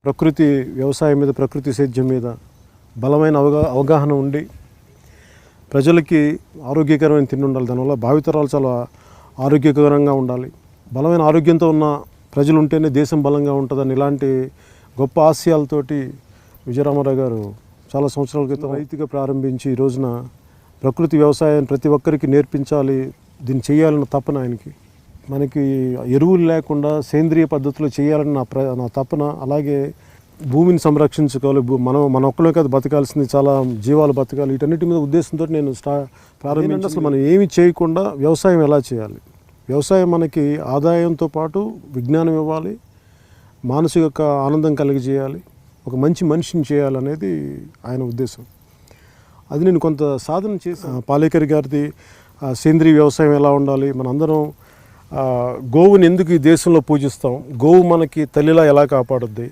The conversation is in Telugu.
ప్రకృతి వ్యవసాయం మీద, ప్రకృతి సేద్యం మీద బలమైన అవగాహన ఉండి ప్రజలకి ఆరోగ్యకరమైన తిండి ఉండాలి. దానివల్ల భావితరాలు చాలా ఆరోగ్యకరంగా ఉండాలి. బలమైన ఆరోగ్యంతో ఉన్న ప్రజలు ఉంటేనే దేశం బలంగా ఉంటుందని ఇలాంటి గొప్ప ఆశయాలతోటి విజయరామారావు గారు చాలా సంవత్సరాల క్రితం రైతుగా ప్రారంభించి ఈ రోజున ప్రకృతి వ్యవసాయాన్ని ప్రతి ఒక్కరికి నేర్పించాలి, దీన్ని చేయాలన్న తపన ఆయనకి. మనకి ఎరువులు లేకుండా సేంద్రియ పద్ధతిలో చేయాలని నా తపన. అలాగే భూమిని సంరక్షించుకోవాలి, మన ఒక్కలే కాదు బతకాల్సింది, చాలా జీవాలు బతకాలి. వీటన్నిటి మీద ఉద్దేశంతో నేను ప్రారంభించి అసలు మనం ఏమి చేయకుండా వ్యవసాయం ఎలా చేయాలి, వ్యవసాయం మనకి ఆదాయంతో పాటు విజ్ఞానం ఇవ్వాలి, మానసిక ఆనందం కలిగజేయాలి, ఒక మంచి మనిషిని చేయాలనేది ఆయన ఉద్దేశం. అది నేను కొంత సాధన చేశాను. పాలేకర్ గారిది సేంద్రీయ వ్యవసాయం ఎలా ఉండాలి, మనందరం గోవుని ఎందుకు ఈ దేశంలో పూజిస్తాం, గోవు మనకి తల్లిలా ఎలా కాపాడుద్ది,